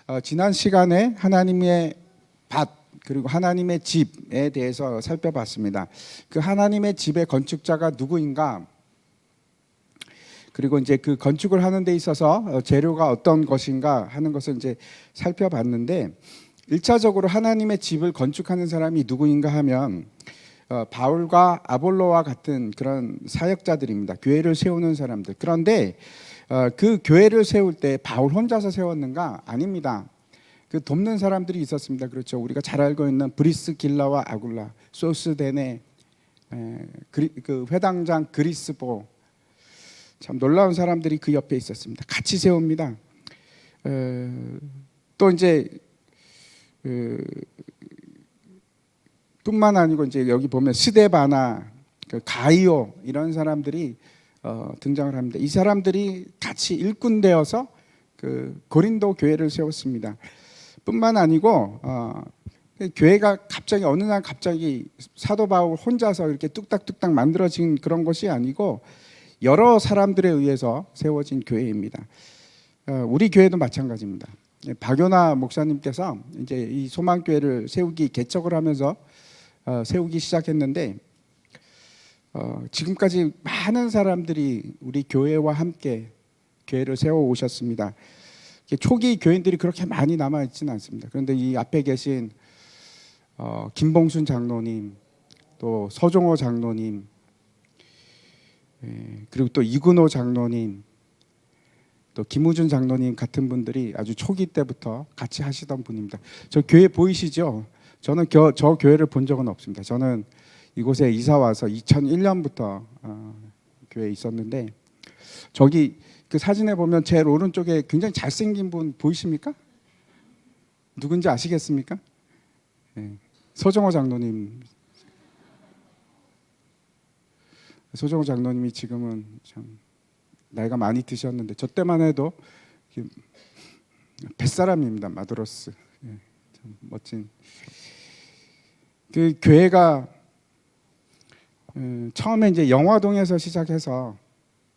이제 지난 시간에 하나님의 밭 그리고 하나님의 집에 대해서 살펴봤습니다. 그 하나님의 집의 건축자가 누구인가? 그리고 이제 그 건축을 하는 데 있어서 재료가 어떤 것인가 하는 것을 이제 살펴봤는데, 1차적으로 하나님의 집을 건축하는 사람이 누구인가 하면 바울과 아볼로와 같은 그런 사역자들입니다. 교회를 세우는 사람들. 그런데 그 교회를 세울 때 바울 혼자서 세웠는가? 아닙니다. 그 돕는 사람들이 있었습니다. 그렇죠. 우리가 잘 알고 있는 브리스길라와 아굴라, 소스데네, 그 회당장 그리스보, 참 놀라운 사람들이 그 옆에 있었습니다. 같이 세웁니다. 또 이제 뿐만 아니고 이제 여기 보면 스데바나, 가이오 이런 사람들이 등장을 합니다. 이 사람들이 같이 일꾼 되어서 그 고린도 교회를 세웠습니다. 뿐만 아니고 교회가 갑자기 어느 날 갑자기 사도 바울 혼자서 이렇게 뚝딱뚝딱 만들어진 그런 것이 아니고 여러 사람들에 의해서 세워진 교회입니다. 우리 교회도 마찬가지입니다. 박연아 목사님께서 이제 이 소망교회를 세우기 개척을 하면서 세우기 시작했는데, 지금까지 많은 사람들이 우리 교회와 함께 교회를 세워 오셨습니다. 초기 교인들이 그렇게 많이 남아 있지는 않습니다. 그런데 이 앞에 계신 김봉순 장로님, 또 서종호 장로님, 그리고 또 이근호 장로님, 또 김우준 장로님 같은 분들이 아주 초기 때부터 같이 하시던 분입니다. 저 교회 보이시죠? 저는 저 교회를 본 적은 없습니다. 저는 이곳에 이사 와서 2001년부터 교회에 있었는데, 저기 그 사진에 보면 제일 오른쪽에 굉장히 잘생긴 분 보이십니까? 누군지 아시겠습니까? 네. 서정호 장로님. 서정호 장로님이 지금은 참 나이가 많이 드셨는데 저 때만 해도 뱃사람입니다. 마드로스. 네. 참 멋진. 그 교회가 처음에 이제 영화동에서 시작해서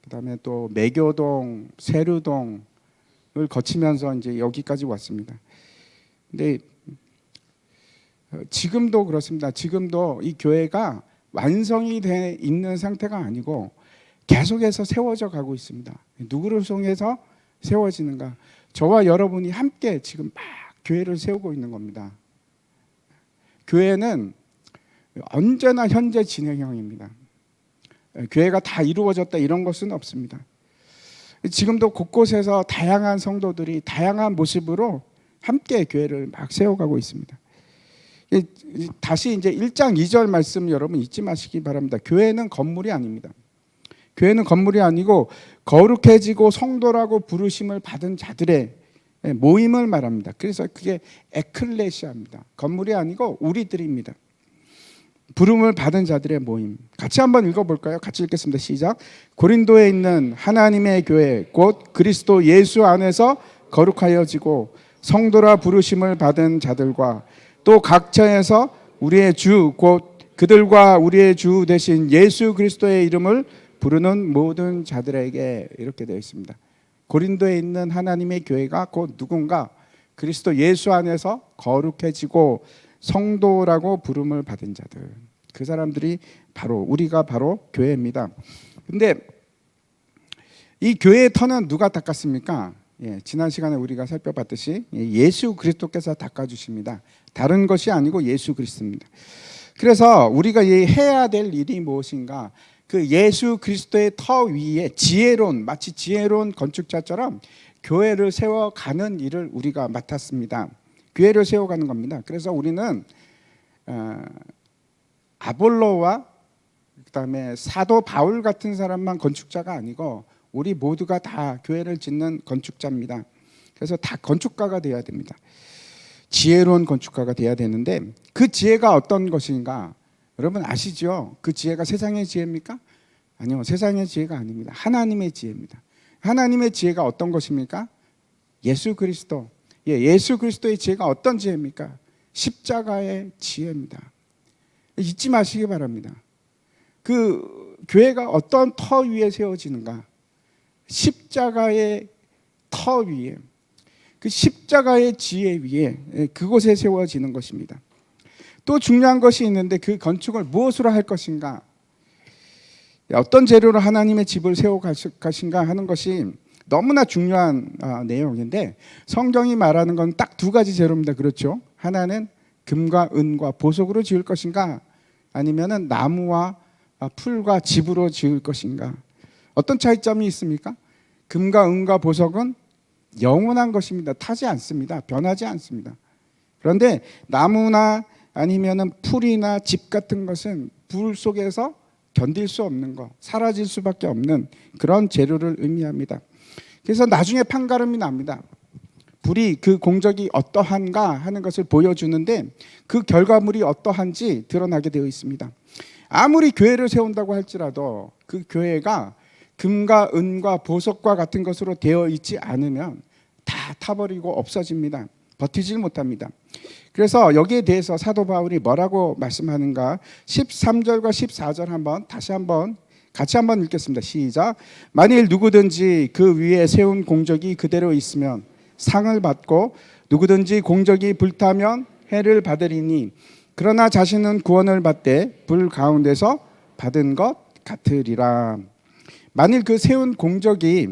그다음에 또 매교동, 세류동을 거치면서 이제 여기까지 왔습니다. 근데 지금도 그렇습니다. 지금도 이 교회가 완성이 돼 있는 상태가 아니고 계속해서 세워져 가고 있습니다. 누구를 통해서 세워지는가? 저와 여러분이 함께 지금 막 교회를 세우고 있는 겁니다. 교회는 언제나 현재 진행형입니다. 교회가 다 이루어졌다 이런 것은 없습니다. 지금도 곳곳에서 다양한 성도들이 다양한 모습으로 함께 교회를 막 세워가고 있습니다. 다시 이제 1장 2절 말씀 여러분 잊지 마시기 바랍니다. 교회는 건물이 아닙니다. 교회는 건물이 아니고 거룩해지고 성도라고 부르심을 받은 자들의 모임을 말합니다. 그래서 그게 에클레시아입니다. 건물이 아니고 우리들입니다. 부름을 받은 자들의 모임. 같이 한번 읽어볼까요? 같이 읽겠습니다. 시작. 고린도에 있는 하나님의 교회 곧 그리스도 예수 안에서 거룩하여지고 성도라 부르심을 받은 자들과 또 각처에서 우리의 주 곧 그들과 우리의 주 되신 예수 그리스도의 이름을 부르는 모든 자들에게, 이렇게 되어 있습니다. 고린도에 있는 하나님의 교회가 곧 누군가? 그리스도 예수 안에서 거룩해지고 성도라고 부름을 받은 자들, 그 사람들이 바로 우리가 바로 교회입니다. 근데 이 교회의 터는 누가 닦았습니까? 지난 시간에 우리가 살펴봤듯이 예수 그리스도께서 닦아주십니다. 다른 것이 아니고 예수 그리스도입니다. 그래서 우리가 해야 될 일이 무엇인가? 그 예수 그리스도의 터 위에 지혜로운, 마치 지혜로운 건축자처럼 교회를 세워가는 일을 우리가 맡았습니다. 교회를 세워가는 겁니다. 그래서 우리는 아볼로와 그다음에 사도 바울 같은 사람만 건축자가 아니고 우리 모두가 다 교회를 짓는 건축자입니다. 그래서 다 건축가가 돼야 됩니다. 지혜로운 건축가가 돼야 되는데, 그 지혜가 어떤 것인가? 여러분 아시죠? 그 지혜가 세상의 지혜입니까? 아니요, 세상의 지혜가 아닙니다. 하나님의 지혜입니다. 하나님의 지혜가 어떤 것입니까? 예수 그리스도. 예수 그리스도의 지혜가 어떤 지혜입니까? 십자가의 지혜입니다. 잊지 마시기 바랍니다. 그 교회가 어떤 터 위에 세워지는가? 십자가의 터 위에. 그 십자가의 지혜 위에 그곳에 세워지는 것입니다. 또 중요한 것이 있는데 그 건축을 무엇으로 할 것인가, 어떤 재료로 하나님의 집을 세워갈 것인가 하는 것이 너무나 중요한 내용인데, 성경이 말하는 건 딱 두 가지 재료입니다. 그렇죠? 하나는 금과 은과 보석으로 지을 것인가, 아니면은 나무와 풀과 집으로 지을 것인가. 어떤 차이점이 있습니까? 금과 은과 보석은 영원한 것입니다. 타지 않습니다. 변하지 않습니다. 그런데 나무나 아니면은 풀이나 집 같은 것은 불 속에서 견딜 수 없는 것, 사라질 수밖에 없는 그런 재료를 의미합니다. 그래서 나중에 판가름이 납니다. 불이 그 공적이 어떠한가 하는 것을 보여주는데 그 결과물이 어떠한지 드러나게 되어 있습니다. 아무리 교회를 세운다고 할지라도 그 교회가 금과 은과 보석과 같은 것으로 되어 있지 않으면 다 타버리고 없어집니다. 버티질 못합니다. 그래서 여기에 대해서 사도 바울이 뭐라고 말씀하는가, 13절과 14절 같이 한번 읽겠습니다. 시작. 만일 누구든지 그 위에 세운 공적이 그대로 있으면 상을 받고, 누구든지 공적이 불타면 해를 받으리니, 그러나 자신은 구원을 받되 불 가운데서 받은 것 같으리라. 만일 그 세운 공적이,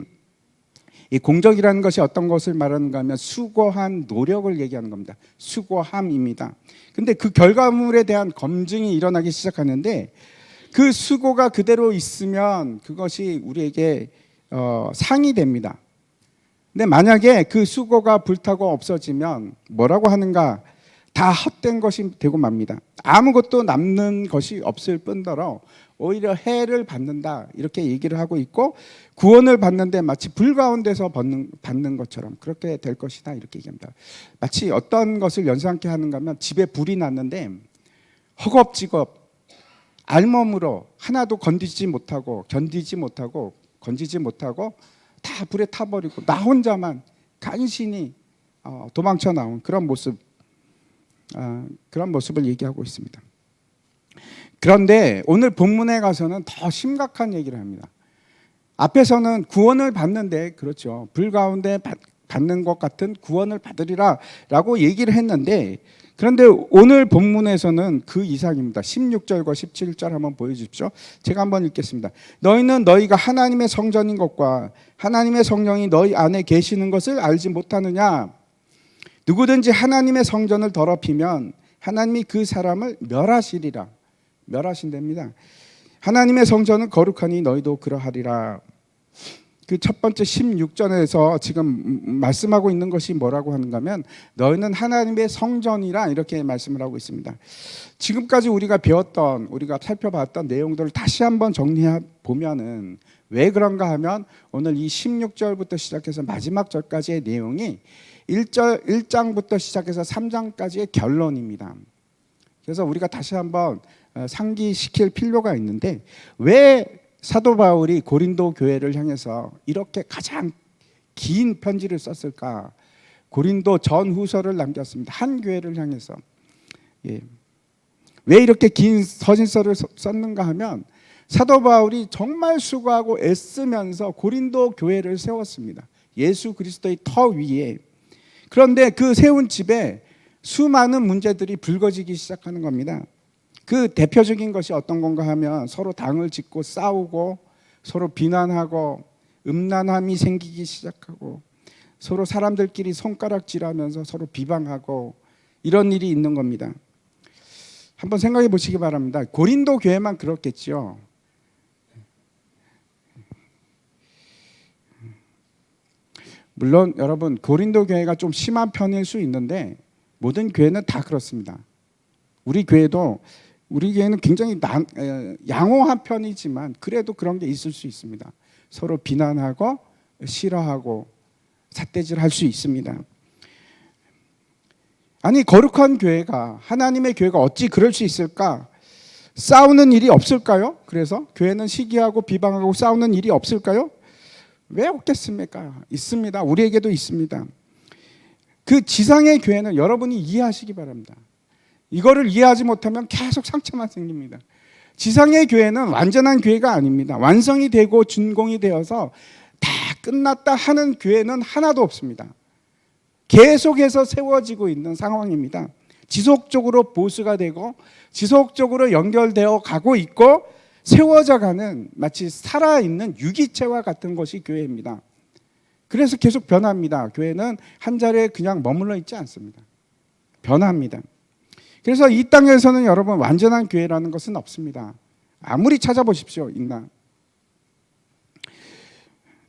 이 공적이라는 것이 어떤 것을 말하는가 하면 수고한 노력을 얘기하는 겁니다. 수고함입니다. 근데 그 결과물에 대한 검증이 일어나기 시작하는데, 그 수고가 그대로 있으면 그것이 우리에게 상이 됩니다. 근데 만약에 그 수고가 불타고 없어지면 뭐라고 하는가, 다 헛된 것이 되고 맙니다. 아무것도 남는 것이 없을 뿐더러 오히려 해를 받는다, 이렇게 얘기를 하고 있고, 구원을 받는데 마치 불 가운데서 받는 것처럼 그렇게 될 것이다, 이렇게 얘기합니다. 마치 어떤 것을 연상케 하는가 하면, 집에 불이 났는데 허겁지겁 알몸으로 하나도 견디지 못하고 다 불에 타버리고 나 혼자만 간신히 도망쳐 나온 그런 모습을 얘기하고 있습니다. 그런데 오늘 본문에 가서는 더 심각한 얘기를 합니다. 앞에서는 구원을 받는데, 그렇죠, 불 가운데 받는 것 같은 구원을 받으리라 라고 얘기를 했는데, 그런데 오늘 본문에서는 그 이상입니다. 16절과 17절 한번 보여주십시오. 제가 한번 읽겠습니다. 너희는 너희가 하나님의 성전인 것과 하나님의 성령이 너희 안에 계시는 것을 알지 못하느냐. 누구든지 하나님의 성전을 더럽히면 하나님이 그 사람을 멸하시리라. 멸하신답니다. 하나님의 성전은 거룩하니 너희도 그러하리라. 그 첫 번째 16절에서 지금 말씀하고 있는 것이 뭐라고 하는가 하면, 너희는 하나님의 성전이라, 이렇게 말씀을 하고 있습니다. 지금까지 우리가 살펴봤던 내용들을 다시 한번 정리해 보면은 왜 그런가 하면, 오늘 이 16절부터 시작해서 마지막 절까지의 내용이 1장부터 시작해서 3장까지의 결론입니다. 그래서 우리가 다시 한번 상기시킬 필요가 있는데, 왜 사도 바울이 고린도 교회를 향해서 이렇게 가장 긴 편지를 썼을까? 고린도 전후서를 남겼습니다. 한 교회를 향해서. 왜 이렇게 긴 서신서를 썼는가 하면, 사도 바울이 정말 수고하고 애쓰면서 고린도 교회를 세웠습니다. 예수 그리스도의 터 위에. 그런데 그 세운 집에 수많은 문제들이 불거지기 시작하는 겁니다. 그 대표적인 것이 어떤 건가 하면, 서로 당을 짓고 싸우고, 서로 비난하고, 음란함이 생기기 시작하고, 서로 사람들끼리 손가락질하면서 서로 비방하고, 이런 일이 있는 겁니다. 한번 생각해 보시기 바랍니다. 고린도 교회만 그렇겠죠. 물론 여러분, 고린도 교회가 좀 심한 편일 수 있는데 모든 교회는 다 그렇습니다. 우리 교회는 굉장히 양호한 편이지만 그래도 그런 게 있을 수 있습니다. 서로 비난하고 싫어하고 삿대질할 수 있습니다. 아니, 거룩한 교회가, 하나님의 교회가 어찌 그럴 수 있을까? 싸우는 일이 없을까요? 그래서 교회는 시기하고 비방하고 싸우는 일이 없을까요? 왜 없겠습니까? 있습니다. 우리에게도 있습니다. 그 지상의 교회는 여러분이 이해하시기 바랍니다. 이거를 이해하지 못하면 계속 상처만 생깁니다. 지상의 교회는 완전한 교회가 아닙니다. 완성이 되고 준공이 되어서 다 끝났다 하는 교회는 하나도 없습니다. 계속해서 세워지고 있는 상황입니다. 지속적으로 보수가 되고 지속적으로 연결되어 가고 있고 세워져 가는 마치 살아있는 유기체와 같은 것이 교회입니다. 그래서 계속 변합니다. 교회는 한 자리에 그냥 머물러 있지 않습니다. 변합니다. 그래서 이 땅에서는 여러분 완전한 교회라는 것은 없습니다. 아무리 찾아보십시오. 있나?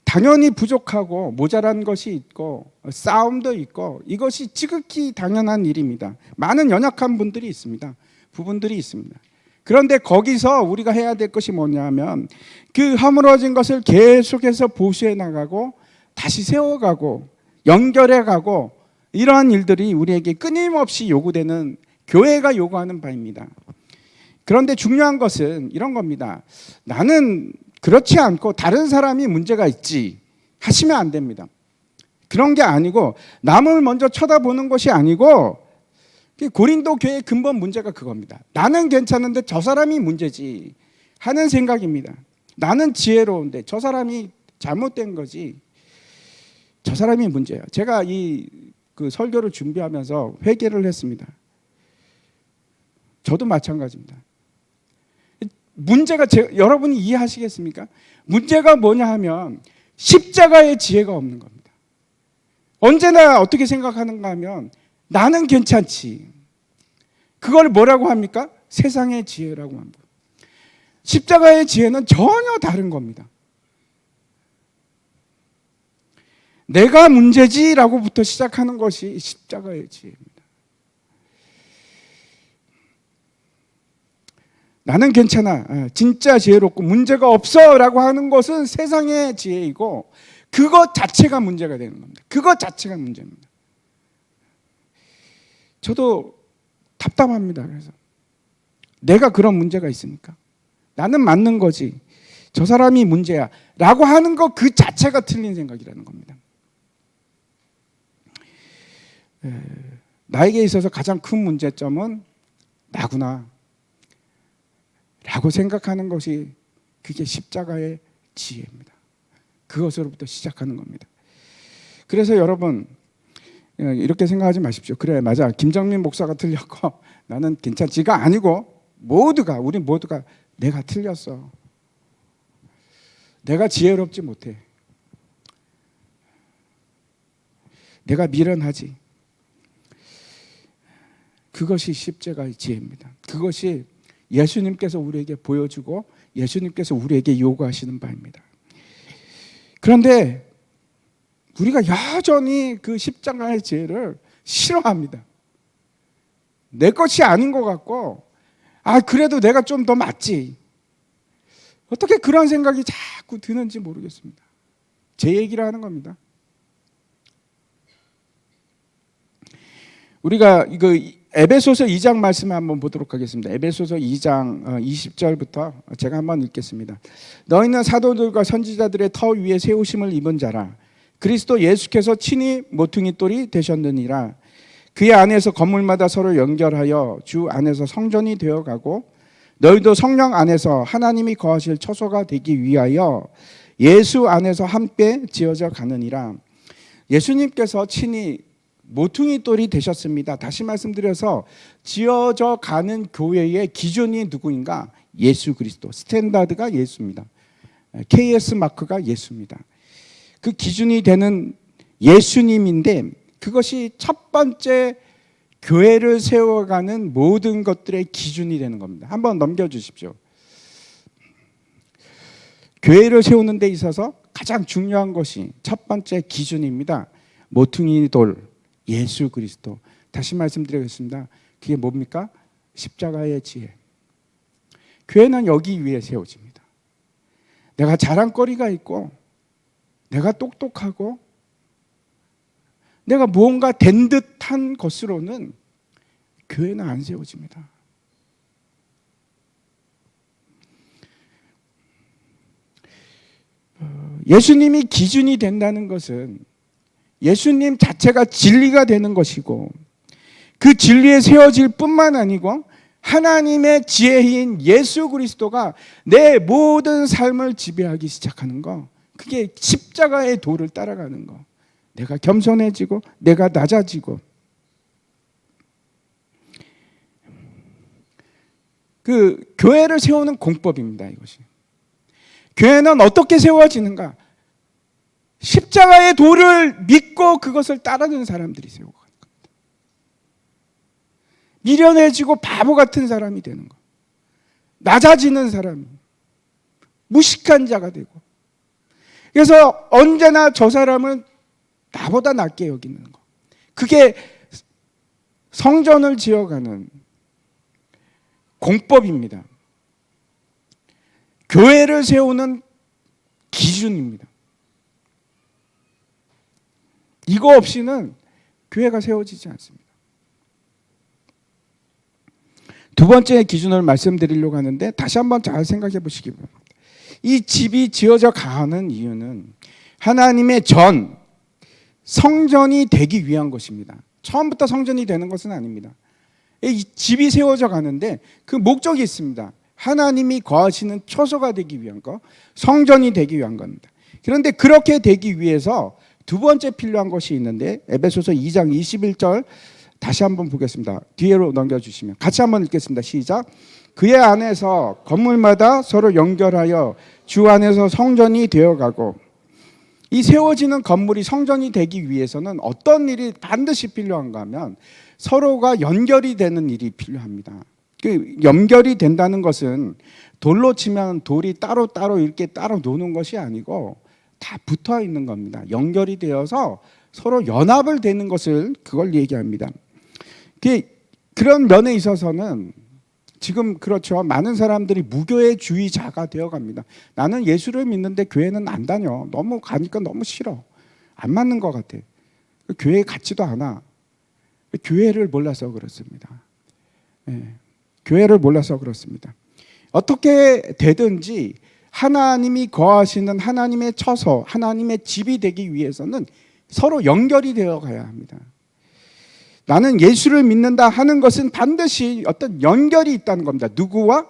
당연히 부족하고 모자란 것이 있고 싸움도 있고 이것이 지극히 당연한 일입니다. 많은 연약한 분들이 있습니다. 부분들이 있습니다. 그런데 거기서 우리가 해야 될 것이 뭐냐면 그 허물어진 것을 계속해서 보수해 나가고 다시 세워가고 연결해가고 이러한 일들이 우리에게 끊임없이 요구되는 교회가 요구하는 바입니다. 그런데 중요한 것은 이런 겁니다. 나는 그렇지 않고 다른 사람이 문제가 있지 하시면 안 됩니다. 그런 게 아니고 남을 먼저 쳐다보는 것이 아니고 고린도 교회의 근본 문제가 그겁니다. 나는 괜찮은데 저 사람이 문제지 하는 생각입니다. 나는 지혜로운데 저 사람이 잘못된 거지. 저 사람이 문제예요. 제가 그 설교를 준비하면서 회개를 했습니다. 저도 마찬가지입니다. 문제가 여러분이 이해하시겠습니까? 문제가 뭐냐 하면 십자가의 지혜가 없는 겁니다. 언제나 어떻게 생각하는가 하면 나는 괜찮지. 그걸 뭐라고 합니까? 세상의 지혜라고 합니다. 십자가의 지혜는 전혀 다른 겁니다. 내가 문제지라고부터 시작하는 것이 십자가의 지혜입니다. 나는 괜찮아, 진짜 지혜롭고 문제가 없어 라고 하는 것은 세상의 지혜이고 그것 자체가 문제가 되는 겁니다. 그것 자체가 문제입니다. 저도 답답합니다. 그래서 내가 그런 문제가 있으니까 나는 맞는 거지 저 사람이 문제야 라고 하는 것 그 자체가 틀린 생각이라는 겁니다. 나에게 있어서 가장 큰 문제점은 나구나 라고 생각하는 것이 그게 십자가의 지혜입니다. 그것으로부터 시작하는 겁니다. 그래서 여러분 이렇게 생각하지 마십시오. 그래 맞아 김정민 목사가 틀렸고 나는 괜찮지가 아니고 우리 모두가 내가 틀렸어. 내가 지혜롭지 못해. 내가 미련하지. 그것이 십자가의 지혜입니다. 그것이 예수님께서 우리에게 보여주고 예수님께서 우리에게 요구하시는 바입니다. 그런데 우리가 여전히 그 십자가의 지혜를 싫어합니다. 내 것이 아닌 것 같고 그래도 내가 좀 더 맞지. 어떻게 그런 생각이 자꾸 드는지 모르겠습니다. 제 얘기를 하는 겁니다. 우리가 이거 에베소서 2장 말씀을 한번 보도록 하겠습니다. 에베소서 2장 20절부터 제가 한번 읽겠습니다. 너희는 사도들과 선지자들의 터 위에 세우심을 입은 자라. 그리스도 예수께서 친히 모퉁이 돌이 되셨느니라. 그의 안에서 건물마다 서로 연결하여 주 안에서 성전이 되어가고 너희도 성령 안에서 하나님이 거하실 처소가 되기 위하여 예수 안에서 함께 지어져 가느니라. 예수님께서 친히 모퉁이 돌이 되셨습니다. 다시 말씀드려서 지어져 가는 교회의 기준이 누구인가? 예수 그리스도. 스탠다드가 예수입니다. KS 마크가 예수입니다. 그 기준이 되는 예수님인데 그것이 첫 번째 교회를 세워가는 모든 것들의 기준이 되는 겁니다. 한번 넘겨주십시오. 교회를 세우는 데 있어서 가장 중요한 것이 첫 번째 기준입니다. 모퉁이 돌 예수 그리스도. 다시 말씀드리겠습니다. 그게 뭡니까? 십자가의 지혜. 교회는 여기 위에 세워집니다. 내가 자랑거리가 있고 내가 똑똑하고 내가 무언가 된 듯한 것으로는 교회는 안 세워집니다. 예수님이 기준이 된다는 것은 예수님 자체가 진리가 되는 것이고 그 진리에 세워질 뿐만 아니고 하나님의 지혜인 예수 그리스도가 내 모든 삶을 지배하기 시작하는 거, 그게 십자가의 도를 따라가는 거. 내가 겸손해지고 내가 낮아지고. 그 교회를 세우는 공법입니다. 이것이. 교회는 어떻게 세워지는가? 십자가의 도를 믿고 그것을 따르는 사람들이 세우고 가는 겁니다. 미련해지고 바보 같은 사람이 되는 것. 낮아지는 사람, 무식한 자가 되고. 그래서 언제나 저 사람은 나보다 낫게 여기는 것. 그게 성전을 지어가는 공법입니다. 교회를 세우는 기준입니다. 이거 없이는 교회가 세워지지 않습니다. 두 번째 기준을 말씀드리려고 하는데 다시 한번 잘 생각해 보시기 바랍니다. 이 집이 지어져 가는 이유는 하나님의 성전이 되기 위한 것입니다. 처음부터 성전이 되는 것은 아닙니다. 이 집이 세워져 가는데 그 목적이 있습니다. 하나님이 거하시는 처소가 되기 위한 것, 성전이 되기 위한 겁니다. 그런데 그렇게 되기 위해서 두 번째 필요한 것이 있는데 에베소서 2장 21절 다시 한번 보겠습니다. 뒤로 넘겨주시면 같이 한번 읽겠습니다. 시작. 그의 안에서 건물마다 서로 연결하여 주 안에서 성전이 되어가고. 이 세워지는 건물이 성전이 되기 위해서는 어떤 일이 반드시 필요한가 하면 서로가 연결이 되는 일이 필요합니다. 그 연결이 된다는 것은 돌로 치면 돌이 따로따로 이렇게 따로 노는 것이 아니고 다 붙어 있는 겁니다. 연결이 되어서 서로 연합을 되는 것을 그걸 얘기합니다. 그런 면에 있어서는 지금 그렇죠. 많은 사람들이 무교회주의자가 되어갑니다. 나는 예수를 믿는데 교회는 안 다녀. 너무 가니까 너무 싫어. 안 맞는 것 같아. 교회에 같지도 않아. 교회를 몰라서 그렇습니다. 교회를 몰라서 그렇습니다. 어떻게 되든지 하나님이 거하시는 하나님의 처소, 하나님의 집이 되기 위해서는 서로 연결이 되어 가야 합니다. 나는 예수를 믿는다 하는 것은 반드시 어떤 연결이 있다는 겁니다. 누구와?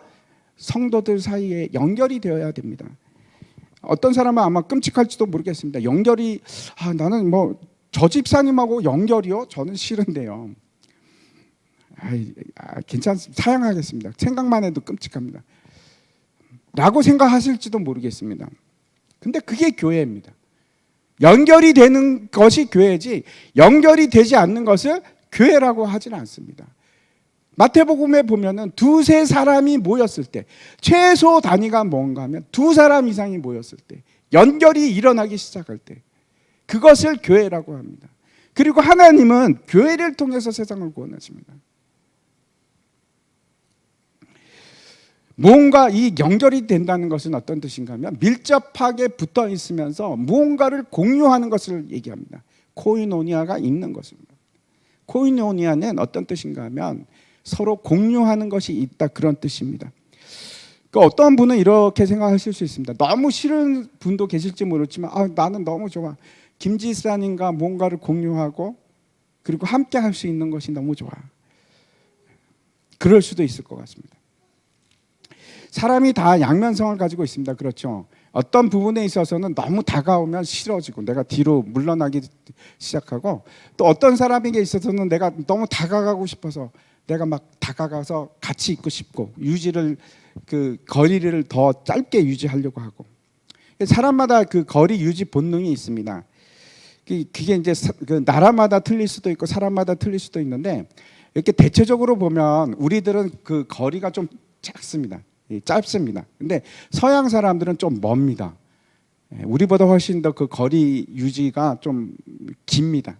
성도들 사이에 연결이 되어야 됩니다. 어떤 사람은 아마 끔찍할지도 모르겠습니다. 연결이 나는 저 집사님하고 연결이요? 저는 싫은데요. 괜찮습니다. 사양하겠습니다. 생각만 해도 끔찍합니다. 라고 생각하실지도 모르겠습니다. 근데 그게 교회입니다. 연결이 되는 것이 교회지 연결이 되지 않는 것을 교회라고 하지는 않습니다. 마태복음에 보면은 두세 사람이 모였을 때 최소 단위가 뭔가 하면 두 사람 이상이 모였을 때 연결이 일어나기 시작할 때 그것을 교회라고 합니다. 그리고 하나님은 교회를 통해서 세상을 구원하십니다. 무언가 이 연결이 된다는 것은 어떤 뜻인가 하면 밀접하게 붙어 있으면서 무언가를 공유하는 것을 얘기합니다. 코이노니아가 있는 것입니다. 코이노니아는 어떤 뜻인가 하면 서로 공유하는 것이 있다 그런 뜻입니다. 그러니까 어떤 분은 이렇게 생각하실 수 있습니다. 너무 싫은 분도 계실지 모르지만 나는 너무 좋아. 김지사님과 뭔가를 공유하고 그리고 함께 할 수 있는 것이 너무 좋아. 그럴 수도 있을 것 같습니다. 사람이 다 양면성을 가지고 있습니다. 그렇죠. 어떤 부분에 있어서는 너무 다가오면 싫어지고 내가 뒤로 물러나기 시작하고 또 어떤 사람에게 있어서는 내가 너무 다가가고 싶어서 내가 막 다가가서 같이 있고 싶고 그 거리를 더 짧게 유지하려고 하고 사람마다 그 거리 유지 본능이 있습니다. 그게 이제 그 나라마다 틀릴 수도 있고 사람마다 틀릴 수도 있는데 이렇게 대체적으로 보면 우리들은 그 거리가 좀 짧습니다. 근데 서양 사람들은 좀 멉니다. 우리보다 훨씬 더 그 거리 유지가 좀 깁니다.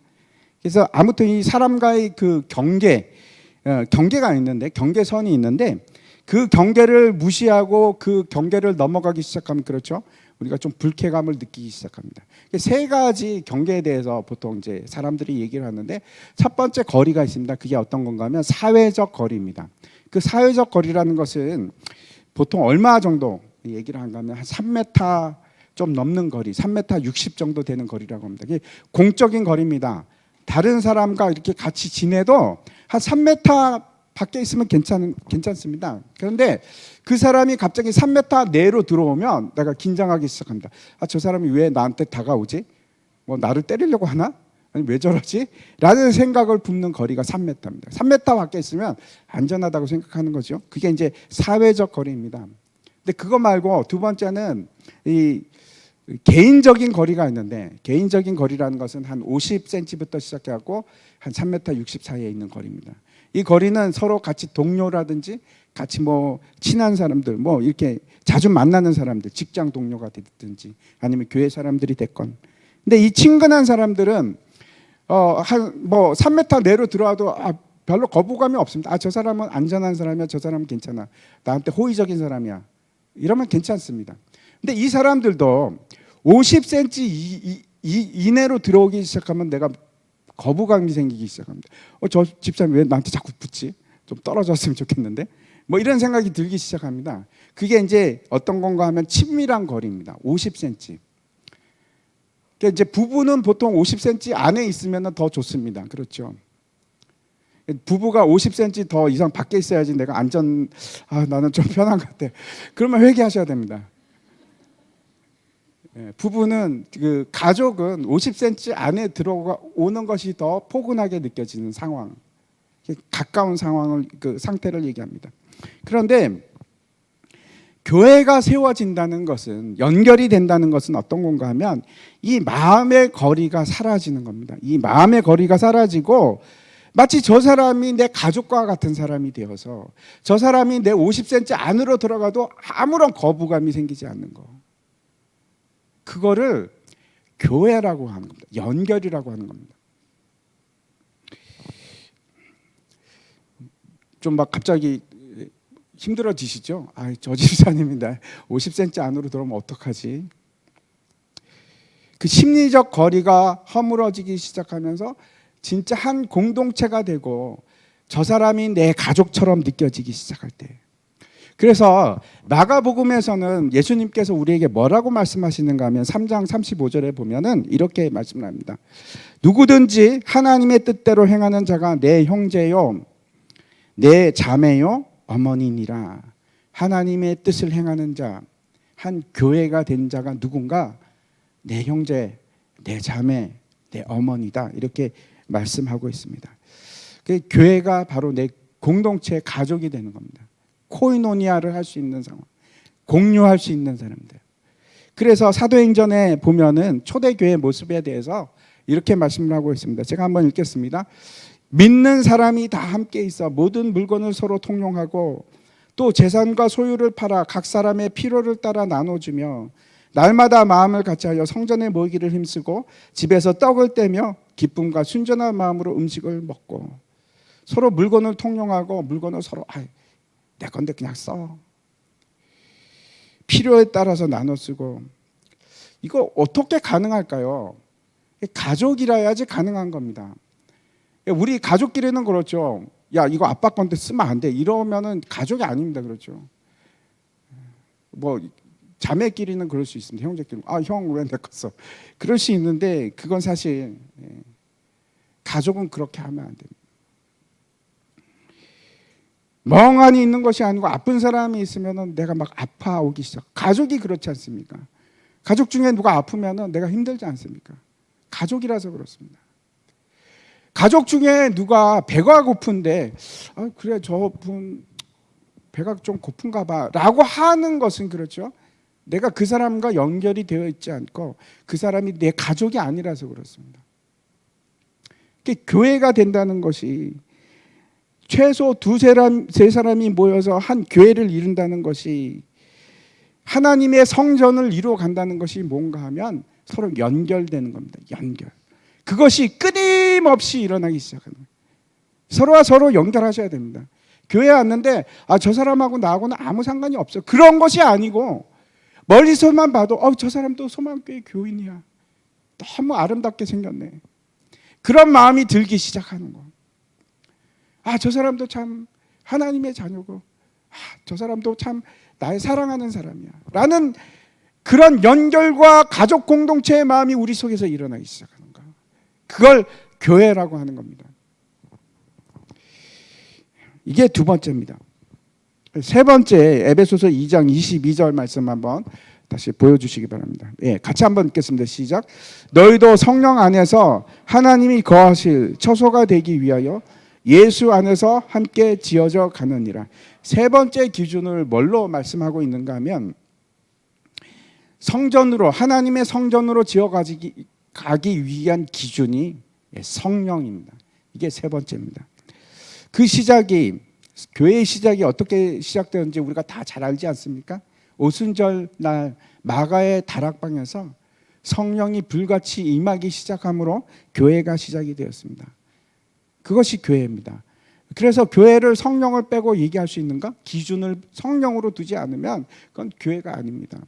그래서 아무튼 이 사람과의 그 경계가 있는데 경계선이 있는데 그 경계를 무시하고 그 경계를 넘어가기 시작하면 그렇죠. 우리가 좀 불쾌감을 느끼기 시작합니다. 세 가지 경계에 대해서 보통 이제 사람들이 얘기를 하는데 첫 번째 거리가 있습니다. 그게 어떤 건가 하면 사회적 거리입니다. 그 사회적 거리라는 것은 보통 얼마 정도 얘기를 한가 하면 한 3m 좀 넘는 거리, 3m 60 정도 되는 거리라고 합니다. 이게 공적인 거리입니다. 다른 사람과 이렇게 같이 지내도 한 3m 밖에 있으면 괜찮습니다. 그런데 그 사람이 갑자기 3m 내로 들어오면 내가 긴장하기 시작합니다. 저 사람이 왜 나한테 다가오지? 나를 때리려고 하나? 아니 왜 저러지? 라는 생각을 붓는 거리가 3m입니다. 3m 밖에 있으면 안전하다고 생각하는 거죠. 그게 이제 사회적 거리입니다. 근데 그거 말고 두 번째는 이 개인적인 거리가 있는데, 개인적인 거리라는 것은 한 50cm부터 시작해갖고 한 3m 60 사이에 있는 거리입니다. 이 거리는 서로 같이 동료라든지 같이 뭐 친한 사람들, 뭐 이렇게 자주 만나는 사람들, 직장 동료가 됐든지 아니면 교회 사람들이 됐건. 근데 이 친근한 사람들은 한 뭐 3m 내로 들어와도 별로 거부감이 없습니다. 저 사람은 안전한 사람이야, 저 사람은 괜찮아, 나한테 호의적인 사람이야, 이러면 괜찮습니다. 근데 이 사람들도 50cm 이내로 들어오기 시작하면 내가 거부감이 생기기 시작합니다. 저 집사님 왜 나한테 자꾸 붙지? 좀 떨어졌으면 좋겠는데, 뭐 이런 생각이 들기 시작합니다. 그게 이제 어떤 건가 하면 친밀한 거리입니다. 50cm. 그러니까 이제 부부는 보통 50cm 안에 있으면 더 좋습니다. 그렇죠? 부부가 50cm 더 이상 밖에 있어야지 내가 나는 좀 편한 것 같아, 그러면 회개하셔야 됩니다. 부부는 가족은 50cm 안에 들어오는 것이 더 포근하게 느껴지는 상황, 가까운 상황을, 그 상태를 얘기합니다. 그런데 교회가 세워진다는 것은, 연결이 된다는 것은 어떤 건가 하면 이 마음의 거리가 사라지는 겁니다. 이 마음의 거리가 사라지고 마치 저 사람이 내 가족과 같은 사람이 되어서 저 사람이 내 50cm 안으로 들어가도 아무런 거부감이 생기지 않는 거. 그거를 교회라고 하는 겁니다. 연결이라고 하는 겁니다. 좀 막 갑자기 힘들어지시죠? 저 집사님인데 50cm 안으로 들어오면 어떡하지? 그 심리적 거리가 허물어지기 시작하면서 진짜 한 공동체가 되고 저 사람이 내 가족처럼 느껴지기 시작할 때, 그래서 마가복음에서는 예수님께서 우리에게 뭐라고 말씀하시는가 하면 3장 35절에 보면은 이렇게 말씀을 합니다. 누구든지 하나님의 뜻대로 행하는 자가 내 형제요, 내 자매요, 어머니니라. 하나님의 뜻을 행하는 자, 한 교회가 된 자가 누군가? 내 형제, 내 자매, 내 어머니다. 이렇게 말씀하고 있습니다. 그 교회가 바로 내 공동체 가족이 되는 겁니다. 코이노니아를 할 수 있는 상황, 공유할 수 있는 사람들. 그래서 사도행전에 보면은 초대교회 모습에 대해서 이렇게 말씀을 하고 있습니다. 제가 한번 읽겠습니다. 믿는 사람이 다 함께 있어 모든 물건을 서로 통용하고 또 재산과 소유를 팔아 각 사람의 필요를 따라 나눠주며 날마다 마음을 같이하여 성전에 모이기를 힘쓰고 집에서 떡을 떼며 기쁨과 순전한 마음으로 음식을 먹고 서로 물건을 통용하고 물건을 서로 내 건데 그냥 써. 필요에 따라서 나눠 쓰고. 이거 어떻게 가능할까요? 가족이라야지 가능한 겁니다. 우리 가족끼리는 그렇죠. 야, 이거 아빠 건데 쓰면 안 돼, 이러면은 가족이 아닙니다. 그렇죠. 뭐 자매끼리는 그럴 수 있습니다. 형제끼리 형 왜 내 거 써? 그럴 수 있는데 그건 사실 가족은 그렇게 하면 안 됩니다. 멍하니 있는 것이 아니고 아픈 사람이 있으면 내가 막 아파오기 시작. 가족이 그렇지 않습니까? 가족 중에 누가 아프면 내가 힘들지 않습니까? 가족이라서 그렇습니다. 가족 중에 누가 배가 고픈데 그래 저분 배가 좀 고픈가 봐 라고 하는 것은, 그렇죠, 내가 그 사람과 연결이 되어 있지 않고 그 사람이 내 가족이 아니라서 그렇습니다. 교회가 된다는 것이 최소 세 사람이 모여서 한 교회를 이룬다는 것이, 하나님의 성전을 이루어 간다는 것이 뭔가 하면 서로 연결되는 겁니다. 연결. 그것이 끊임없이 일어나기 시작하는 거예요. 서로와 서로 연결하셔야 됩니다. 교회에 왔는데 저 사람하고 나하고는 아무 상관이 없어, 그런 것이 아니고 멀리서만 봐도 저 사람도 소망교회 교인이야, 너무 아름답게 생겼네, 그런 마음이 들기 시작하는 거. 저 사람도 참 하나님의 자녀고 저 사람도 참 나의 사랑하는 사람이야 라는 그런 연결과 가족 공동체의 마음이 우리 속에서 일어나기 시작하는 거. 그걸 교회라고 하는 겁니다. 이게 두 번째입니다. 세 번째, 에베소서 2장 22절 말씀 한번 다시 보여주시기 바랍니다. 예, 같이 한번 읽겠습니다. 시작. 너희도 성령 안에서 하나님이 거하실 처소가 되기 위하여 예수 안에서 함께 지어져 가느니라. 세 번째 기준을 뭘로 말씀하고 있는가 하면 성전으로, 하나님의 성전으로 가기 위한 기준이 성령입니다. 이게 세 번째입니다. 그 시작이, 교회의 시작이 어떻게 시작되었는지 우리가 다 잘 알지 않습니까? 오순절 날 마가의 다락방에서 성령이 불같이 임하기 시작함으로 교회가 시작이 되었습니다. 그것이 교회입니다. 그래서 교회를 성령을 빼고 얘기할 수 있는가? 기준을 성령으로 두지 않으면 그건 교회가 아닙니다.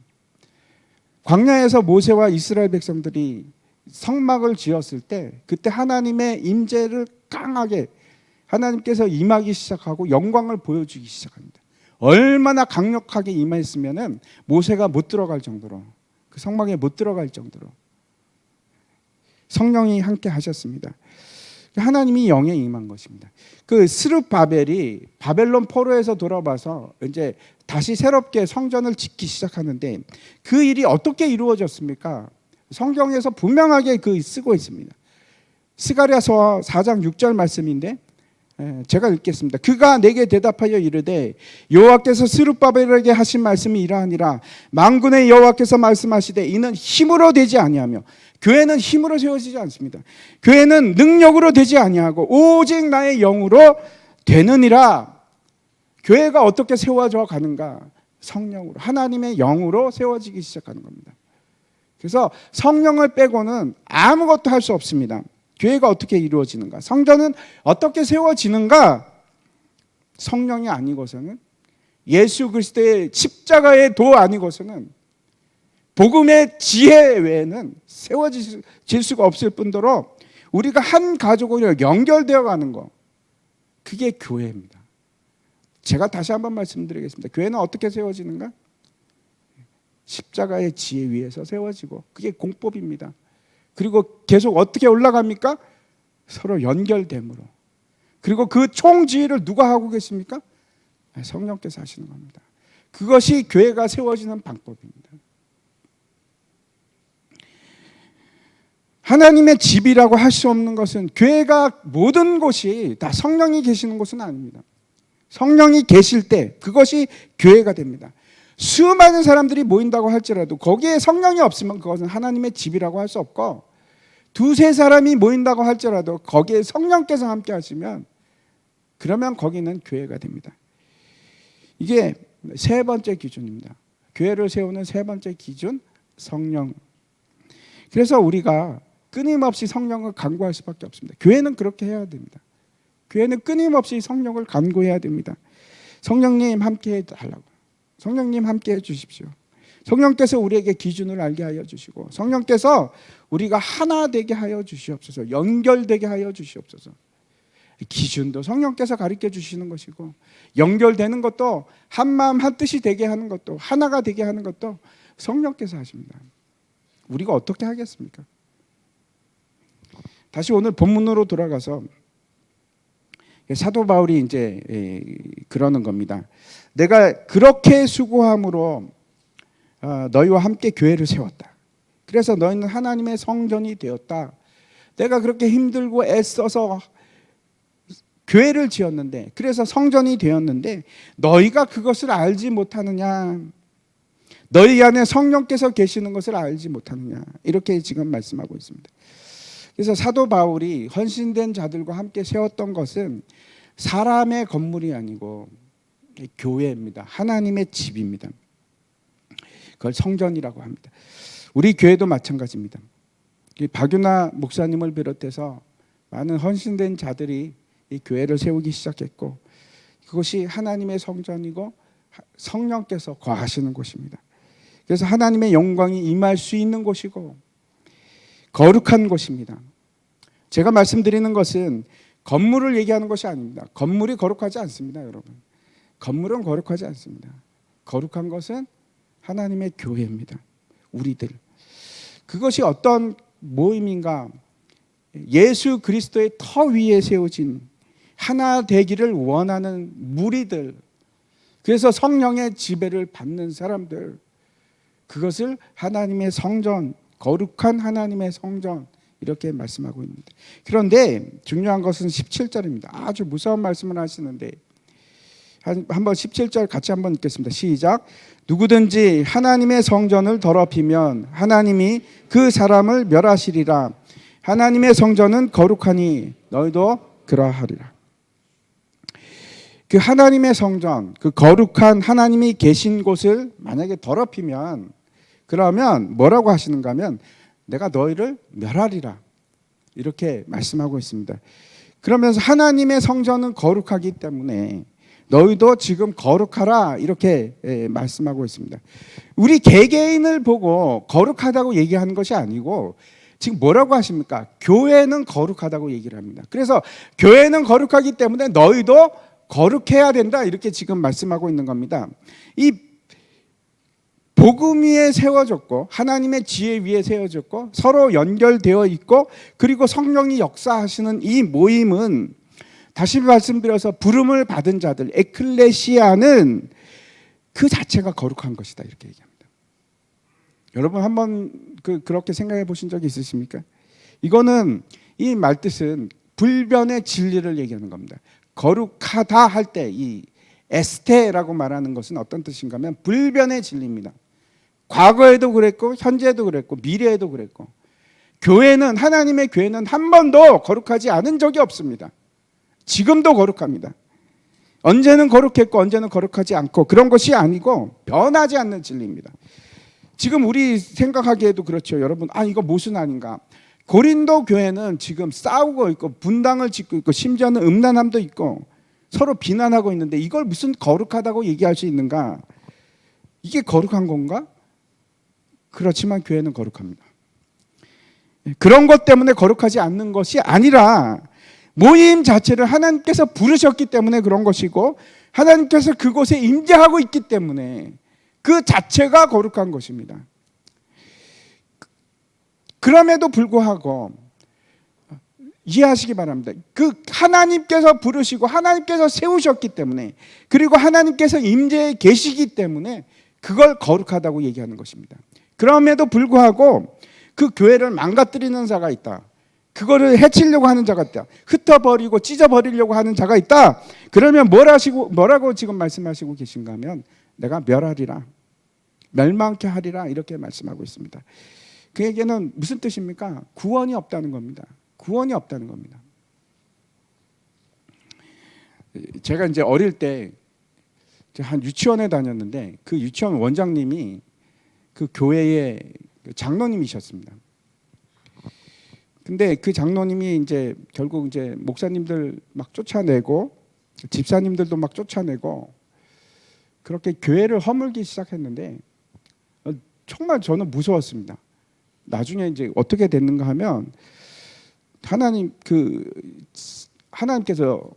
광야에서 모세와 이스라엘 백성들이 성막을 지었을 때 그때 하나님의 임재를 강하게 하나님께서 임하기 시작하고 영광을 보여주기 시작합니다. 얼마나 강력하게 임했으면은 모세가 못 들어갈 정도로, 그 성막에 못 들어갈 정도로 성령이 함께 하셨습니다. 하나님이 영에 임한 것입니다. 그 스룹바벨이 바벨론 포로에서 돌아와서 이제 다시 새롭게 성전을 짓기 시작하는데 그 일이 어떻게 이루어졌습니까? 성경에서 분명하게 쓰고 있습니다. 스가랴서 4장 6절 말씀인데 제가 읽겠습니다. 그가 내게 대답하여 이르되 여호와께서 스룹바벨에게 하신 말씀이 이러하니라. 만군의 여호와께서 말씀하시되 이는 힘으로 되지 아니하며, 교회는 힘으로 세워지지 않습니다. 교회는 능력으로 되지 아니하고 오직 나의 영으로 되느니라. 교회가 어떻게 세워져 가는가? 성령으로, 하나님의 영으로 세워지기 시작하는 겁니다. 그래서 성령을 빼고는 아무것도 할 수 없습니다. 교회가 어떻게 이루어지는가? 성전은 어떻게 세워지는가? 성령이 아니고서는, 예수 그리스도의 십자가의 도 아니고서는, 복음의 지혜 외에는 세워질 수가 없을 뿐더러 우리가 한 가족으로 연결되어 가는 것, 그게 교회입니다. 제가 다시 한번 말씀드리겠습니다. 교회는 어떻게 세워지는가? 십자가의 지혜 위에서 세워지고, 그게 공법입니다. 그리고 계속 어떻게 올라갑니까? 서로 연결됨으로. 그리고 그 총지휘를 누가 하고 계십니까? 성령께서 하시는 겁니다. 그것이 교회가 세워지는 방법입니다. 하나님의 집이라고 할 수 없는 것은, 교회가 모든 곳이 다 성령이 계시는 곳은 아닙니다. 성령이 계실 때 그것이 교회가 됩니다. 수많은 사람들이 모인다고 할지라도 거기에 성령이 없으면 그것은 하나님의 집이라고 할 수 없고, 두세 사람이 모인다고 할지라도 거기에 성령께서 함께 하시면 그러면 거기는 교회가 됩니다. 이게 세 번째 기준입니다. 교회를 세우는 세 번째 기준, 성령. 그래서 우리가 끊임없이 성령을 간구할 수밖에 없습니다. 교회는 그렇게 해야 됩니다. 교회는 끊임없이 성령을 간구해야 됩니다. 성령님 함께 해달라고. 성령님 함께 해주십시오. 성령께서 우리에게 기준을 알게 하여 주시고, 성령께서 우리가 하나 되게 하여 주시옵소서. 연결되게 하여 주시옵소서. 기준도 성령께서 가르쳐 주시는 것이고, 연결되는 것도, 한마음 한뜻이 되게 하는 것도, 하나가 되게 하는 것도 성령께서 하십니다. 우리가 어떻게 하겠습니까? 다시 오늘 본문으로 돌아가서 사도 바울이 이제 그러는 겁니다. 내가 그렇게 수고함으로 너희와 함께 교회를 세웠다. 그래서 너희는 하나님의 성전이 되었다. 내가 그렇게 힘들고 애써서 교회를 지었는데, 그래서 성전이 되었는데 너희가 그것을 알지 못하느냐? 너희 안에 성령께서 계시는 것을 알지 못하느냐? 이렇게 지금 말씀하고 있습니다. 그래서 사도 바울이 헌신된 자들과 함께 세웠던 것은 사람의 건물이 아니고 교회입니다. 하나님의 집입니다. 그걸 성전이라고 합니다. 우리 교회도 마찬가지입니다. 박윤아 목사님을 비롯해서 많은 헌신된 자들이 이 교회를 세우기 시작했고, 그것이 하나님의 성전이고 성령께서 거하시는 곳입니다. 그래서 하나님의 영광이 임할 수 있는 곳이고 거룩한 곳입니다. 제가 말씀드리는 것은 건물을 얘기하는 것이 아닙니다. 건물이 거룩하지 않습니다, 여러분. 건물은 거룩하지 않습니다. 거룩한 것은 하나님의 교회입니다. 우리들. 그것이 어떤 모임인가? 예수 그리스도의 터 위에 세워진 하나 되기를 원하는 무리들, 그래서 성령의 지배를 받는 사람들, 그것을 하나님의 성전, 거룩한 하나님의 성전 이렇게 말씀하고 있습니다. 그런데 중요한 것은 17절입니다. 아주 무서운 말씀을 하시는데 한번 17절 같이 한번 읽겠습니다. 시작. 누구든지 하나님의 성전을 더럽히면 하나님이 그 사람을 멸하시리라. 하나님의 성전은 거룩하니 너희도 그러하리라. 그 하나님의 성전, 그 거룩한 하나님이 계신 곳을 만약에 더럽히면 그러면 뭐라고 하시는가 하면 내가 너희를 멸하리라 이렇게 말씀하고 있습니다. 그러면서 하나님의 성전은 거룩하기 때문에 너희도 지금 거룩하라 이렇게 말씀하고 있습니다. 우리 개개인을 보고 거룩하다고 얘기하는 것이 아니고 지금 뭐라고 하십니까? 교회는 거룩하다고 얘기를 합니다. 그래서 교회는 거룩하기 때문에 너희도 거룩해야 된다 이렇게 지금 말씀하고 있는 겁니다. 이 복음 위에 세워졌고 하나님의 지혜 위에 세워졌고 서로 연결되어 있고 그리고 성령이 역사하시는 이 모임은 다시 말씀드려서 부름을 받은 자들 에클레시아는 그 자체가 거룩한 것이다 이렇게 얘기합니다. 여러분 한번 그렇게 생각해 보신 적이 있으십니까? 이거는 이 말뜻은 불변의 진리를 얘기하는 겁니다. 거룩하다 할 때 이 에스테라고 말하는 것은 어떤 뜻인가 하면 불변의 진리입니다. 과거에도 그랬고 현재도 그랬고 미래에도 그랬고 교회는 하나님의 교회는 한 번도 거룩하지 않은 적이 없습니다. 지금도 거룩합니다. 언제는 거룩했고 언제는 거룩하지 않고 그런 것이 아니고 변하지 않는 진리입니다. 지금 우리 생각하기에도 그렇죠. 여러분 이거 모순 아닌가. 고린도 교회는 지금 싸우고 있고 분당을 짓고 있고 심지어는 음란함도 있고 서로 비난하고 있는데 이걸 무슨 거룩하다고 얘기할 수 있는가? 이게 거룩한 건가? 그렇지만 교회는 거룩합니다. 그런 것 때문에 거룩하지 않는 것이 아니라 모임 자체를 하나님께서 부르셨기 때문에 그런 것이고 하나님께서 그곳에 임재하고 있기 때문에 그 자체가 거룩한 것입니다. 그럼에도 불구하고 이해하시기 바랍니다. 그 하나님께서 부르시고 하나님께서 세우셨기 때문에 그리고 하나님께서 임재해 계시기 때문에 그걸 거룩하다고 얘기하는 것입니다. 그럼에도 불구하고 그 교회를 망가뜨리는 자가 있다. 그거를 해치려고 하는 자가 있다. 흩어버리고 찢어버리려고 하는 자가 있다. 그러면 뭐라고 지금 말씀하시고 계신가 하면 내가 멸하리라. 멸망케 하리라 이렇게 말씀하고 있습니다. 그에게는 무슨 뜻입니까? 구원이 없다는 겁니다. 구원이 없다는 겁니다. 제가 이제 어릴 때 한 유치원에 다녔는데 그 유치원 원장님이 그 교회의 장로님이셨습니다. 근데 그 장로님이 이제 결국 이제 목사님들 막 쫓아내고 집사님들도 막 쫓아내고 그렇게 교회를 허물기 시작했는데 정말 저는 무서웠습니다. 나중에 이제 어떻게 됐는가 하면 하나님께서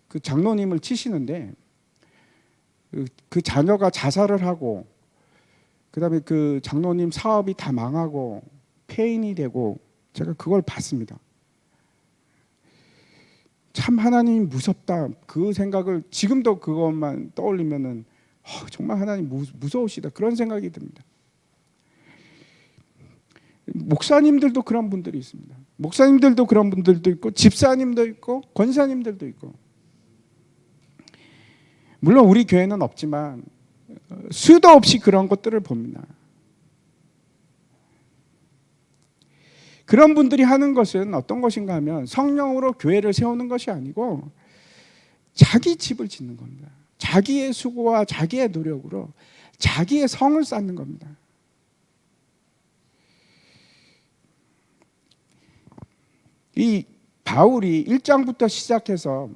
그 장로님을 치시는데 그 자녀가 자살을 하고 그다음에 그 장로님 사업이 다 망하고 폐인이 되고 제가 그걸 봤습니다. 참 하나님이 무섭다 그 생각을 지금도 그것만 떠올리면은 정말 하나님 무서우시다 그런 생각이 듭니다. 목사님들도 그런 분들이 있습니다. 목사님들도 그런 분들도 있고 집사님도 있고 권사님들도 있고 물론 우리 교회는 없지만 수도 없이 그런 것들을 봅니다. 그런 분들이 하는 것은 어떤 것인가 하면 성령으로 교회를 세우는 것이 아니고 자기 집을 짓는 겁니다. 자기의 수고와 자기의 노력으로 자기의 성을 쌓는 겁니다. 이 바울이 1장부터 시작해서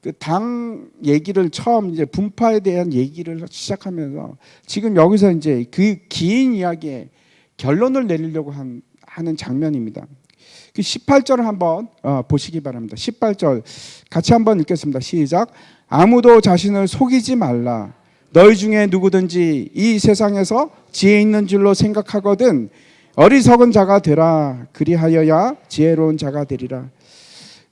그 당 얘기를 처음 이제 분파에 대한 얘기를 시작하면서 지금 여기서 이제 그 긴 이야기에 결론을 내리려고 하는 장면입니다. 그 18절을 한번 보시기 바랍니다. 18절 같이 한번 읽겠습니다. 시작. 아무도 자신을 속이지 말라. 너희 중에 누구든지 이 세상에서 지혜 있는 줄로 생각하거든 어리석은 자가 되라. 그리하여야 지혜로운 자가 되리라.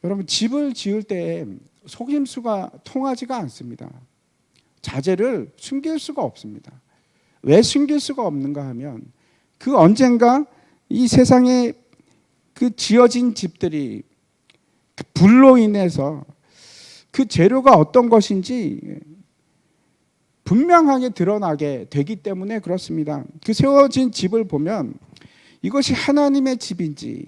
여러분 집을 지을 때 속임수가 통하지가 않습니다. 자재를 숨길 수가 없습니다. 왜 숨길 수가 없는가 하면 그 언젠가 이 세상에 그 지어진 집들이 그 불로 인해서 그 재료가 어떤 것인지 분명하게 드러나게 되기 때문에 그렇습니다. 그 세워진 집을 보면 이것이 하나님의 집인지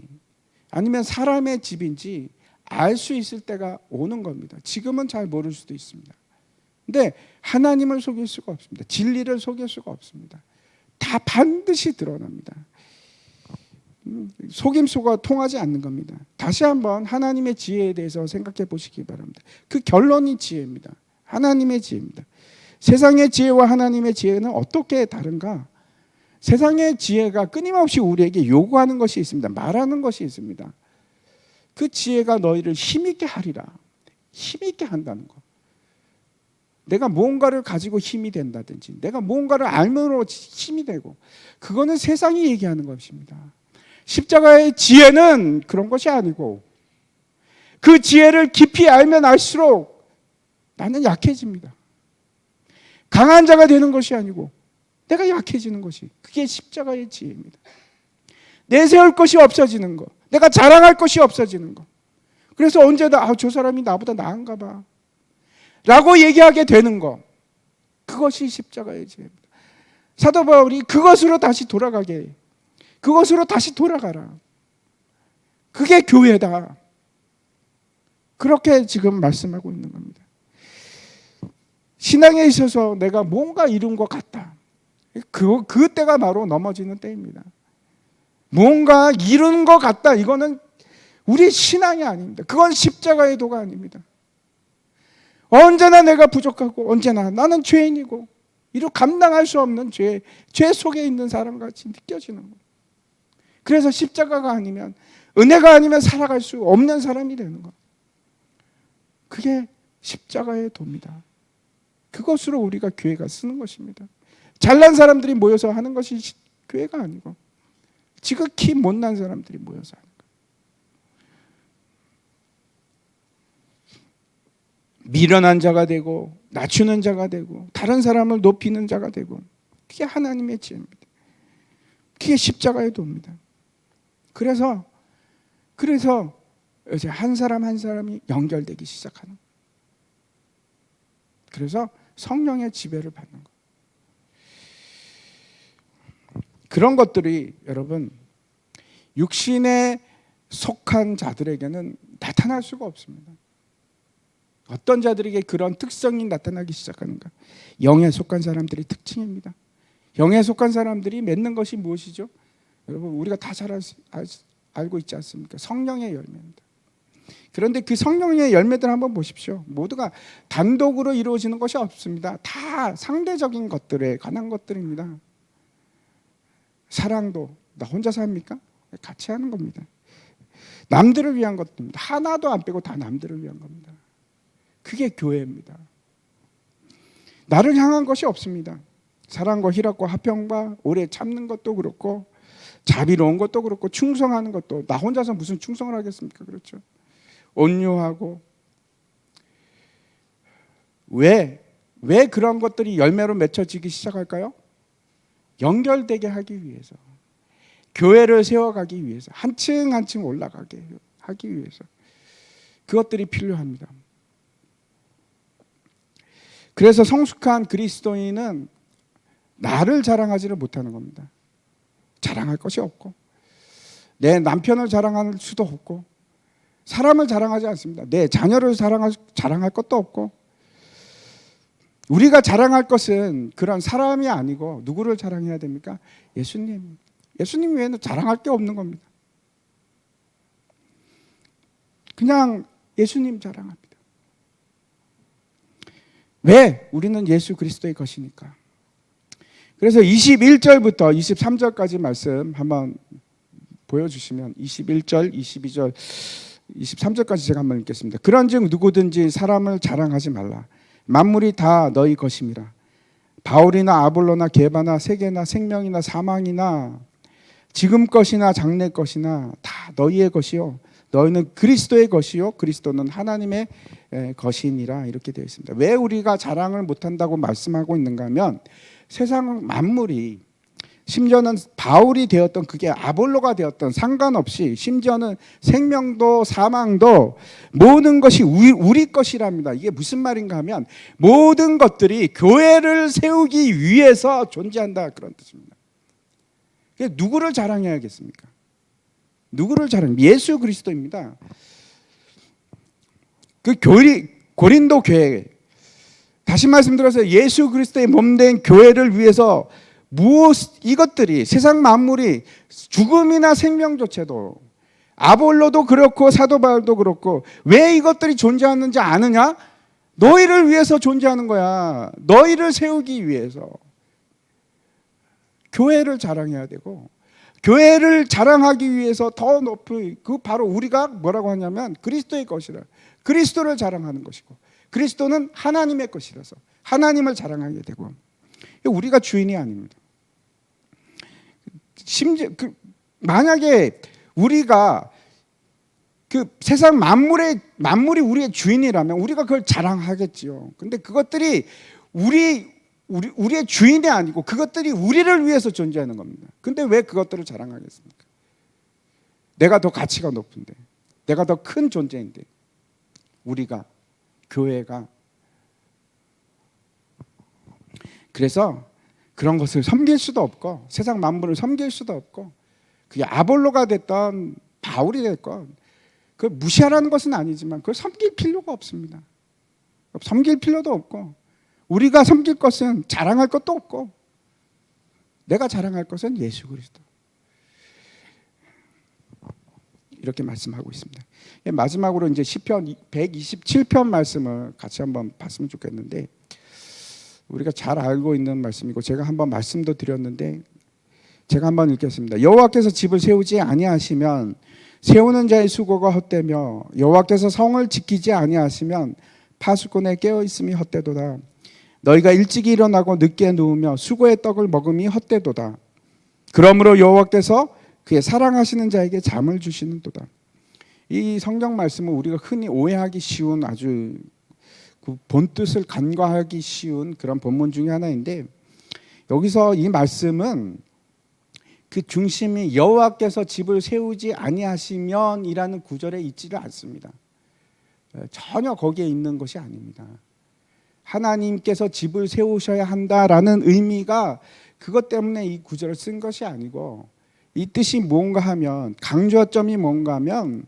아니면 사람의 집인지 알 수 있을 때가 오는 겁니다. 지금은 잘 모를 수도 있습니다. 근데 하나님을 속일 수가 없습니다. 진리를 속일 수가 없습니다. 다 반드시 드러납니다. 속임수가 통하지 않는 겁니다. 다시 한번 하나님의 지혜에 대해서 생각해 보시기 바랍니다. 그 결론이 지혜입니다. 하나님의 지혜입니다. 세상의 지혜와 하나님의 지혜는 어떻게 다른가? 세상의 지혜가 끊임없이 우리에게 요구하는 것이 있습니다. 말하는 것이 있습니다. 그 지혜가 너희를 힘있게 하리라. 힘있게 한다는 것. 내가 무언가를 가지고 힘이 된다든지 내가 무언가를 알므로 힘이 되고, 그거는 세상이 얘기하는 것입니다. 십자가의 지혜는 그런 것이 아니고, 그 지혜를 깊이 알면 알수록 나는 약해집니다. 강한 자가 되는 것이 아니고 내가 약해지는 것이, 그게 십자가의 지혜입니다. 내세울 것이 없어지는 것, 내가 자랑할 것이 없어지는 것. 그래서 언제나 저 사람이 나보다 나은가 봐 라고 얘기하게 되는 것, 그것이 십자가의 지혜입니다. 사도 바울이 그것으로 다시 돌아가게, 그것으로 다시 돌아가라, 그게 교회다, 그렇게 지금 말씀하고 있는 겁니다. 신앙에 있어서 내가 뭔가 이룬 것 같다, 그 때가 바로 넘어지는 때입니다. 뭔가 이룬 것 같다, 이거는 우리 신앙이 아닙니다. 그건 십자가의 도가 아닙니다. 언제나 내가 부족하고 언제나 나는 죄인이고 이루 감당할 수 없는 죄 속에 있는 사람같이 느껴지는 거예요. 그래서 십자가가 아니면, 은혜가 아니면 살아갈 수 없는 사람이 되는 것, 그게 십자가의 도입니다. 그것으로 우리가 교회가 쓰는 것입니다. 잘난 사람들이 모여서 하는 것이 교회가 아니고 지극히 못난 사람들이 모여서 하는 거예요. 미련한 자가 되고 낮추는 자가 되고 다른 사람을 높이는 자가 되고, 그게 하나님의 지혜입니다. 그게 십자가의 도입니다. 그래서 이제 한 사람 한 사람이 연결되기 시작하는 거예요. 그래서 성령의 지배를 받는 거예요. 그런 것들이 여러분 육신에 속한 자들에게는 나타날 수가 없습니다. 어떤 자들에게 그런 특성이 나타나기 시작하는가? 영에 속한 사람들의 특징입니다. 영에 속한 사람들이 맺는 것이 무엇이죠? 여러분 우리가 다 잘 알고 있지 않습니까? 성령의 열매입니다. 그런데 그 성령의 열매들 한번 보십시오. 모두가 단독으로 이루어지는 것이 없습니다. 다 상대적인 것들에 관한 것들입니다. 사랑도 나 혼자 삽니까? 같이 하는 겁니다. 남들을 위한 것입니다. 하나도 안 빼고 다 남들을 위한 겁니다. 그게 교회입니다. 나를 향한 것이 없습니다. 사랑과 희락과 화평과 오래 참는 것도 그렇고 자비로운 것도 그렇고 충성하는 것도, 나 혼자서 무슨 충성을 하겠습니까? 그렇죠. 온유하고, 왜 그런 것들이 열매로 맺혀지기 시작할까요? 연결되게 하기 위해서, 교회를 세워가기 위해서, 한층 한층 올라가게 하기 위해서 그것들이 필요합니다. 그래서 성숙한 그리스도인은 나를 자랑하지를 못하는 겁니다. 자랑할 것이 없고, 내 남편을 자랑할 수도 없고, 사람을 자랑하지 않습니다. 내 자녀를 자랑할 것도 없고, 우리가 자랑할 것은 그런 사람이 아니고 누구를 자랑해야 됩니까? 예수님. 예수님 외에는 자랑할 게 없는 겁니다. 그냥 예수님 자랑합니다. 왜? 우리는 예수 그리스도의 것이니까. 그래서 21절부터 23절까지 말씀 한번 보여주시면, 21절, 22절, 23절까지 제가 한번 읽겠습니다. 그런즉 누구든지 사람을 자랑하지 말라. 만물이 다 너희 것임이라. 바울이나 아볼로나 게바나 세계나 생명이나 사망이나 지금 것이나 장래 것이나 다 너희의 것이요 너희는 그리스도의 것이요 그리스도는 하나님의 것이니라. 이렇게 되어 있습니다. 왜 우리가 자랑을 못한다고 말씀하고 있는가 하면, 세상 만물이, 심지어는 바울이 되었던 그게 아볼로가 되었던 상관없이, 심지어는 생명도 사망도 모든 것이 우리 것이랍니다. 이게 무슨 말인가 하면 모든 것들이 교회를 세우기 위해서 존재한다, 그런 뜻입니다. 누구를 자랑해야겠습니까? 누구를 예수 그리스도입니다. 그 고린도 교회, 다시 말씀드려서 예수 그리스도의 몸된 교회를 위해서 이것들이, 세상 만물이, 죽음이나 생명조차도, 아볼로도 그렇고 사도 바울도 그렇고, 왜 이것들이 존재하는지 아느냐? 너희를 위해서 존재하는 거야. 너희를 세우기 위해서. 교회를 자랑해야 되고, 교회를 자랑하기 위해서 더 높이, 그 바로 우리가 뭐라고 하냐면 그리스도의 것이라, 그리스도를 자랑하는 것이고, 그리스도는 하나님의 것이라서 하나님을 자랑하게 되고, 우리가 주인이 아닙니다. 심지어 만약에 우리가 세상 만물이 우리의 주인이라면 우리가 그걸 자랑하겠지요. 근데 그것들이 우리의 주인이 아니고 그것들이 우리를 위해서 존재하는 겁니다. 근데 왜 그것들을 자랑하겠습니까? 내가 더 가치가 높은데, 내가 더 큰 존재인데, 우리가, 교회가. 그래서 그런 것을 섬길 수도 없고, 세상 만물을 섬길 수도 없고, 그게 아볼로가 됐던 바울이 됐건, 그걸 무시하라는 것은 아니지만 그걸 섬길 필요가 없습니다. 섬길 필요도 없고, 우리가 섬길 것은 자랑할 것도 없고, 내가 자랑할 것은 예수 그리스도. 이렇게 말씀하고 있습니다. 마지막으로 이제 시편 127편 말씀을 같이 한번 봤으면 좋겠는데, 우리가 잘 알고 있는 말씀이고 제가 한번 말씀도 드렸는데 제가 한번 읽겠습니다. 여호와께서 집을 세우지 아니하시면 세우는 자의 수고가 헛되며 여호와께서 성을 지키지 아니하시면 파수꾼의 깨어 있음이 헛되도다. 너희가 일찍이 일어나고 늦게 누우며 수고의 떡을 먹음이 헛되도다. 그러므로 여호와께서 그의 사랑하시는 자에게 잠을 주시는도다. 이 성경 말씀은 우리가 흔히 오해하기 쉬운, 아주 그 본뜻을 간과하기 쉬운 그런 본문 중에 하나인데, 여기서 이 말씀은 그 중심이 여호와께서 집을 세우지 아니하시면이라는 구절에 있지를 않습니다. 전혀 거기에 있는 것이 아닙니다. 하나님께서 집을 세우셔야 한다라는 의미가 그것 때문에 이 구절을 쓴 것이 아니고, 이 뜻이 뭔가 하면, 강조점이 뭔가 하면,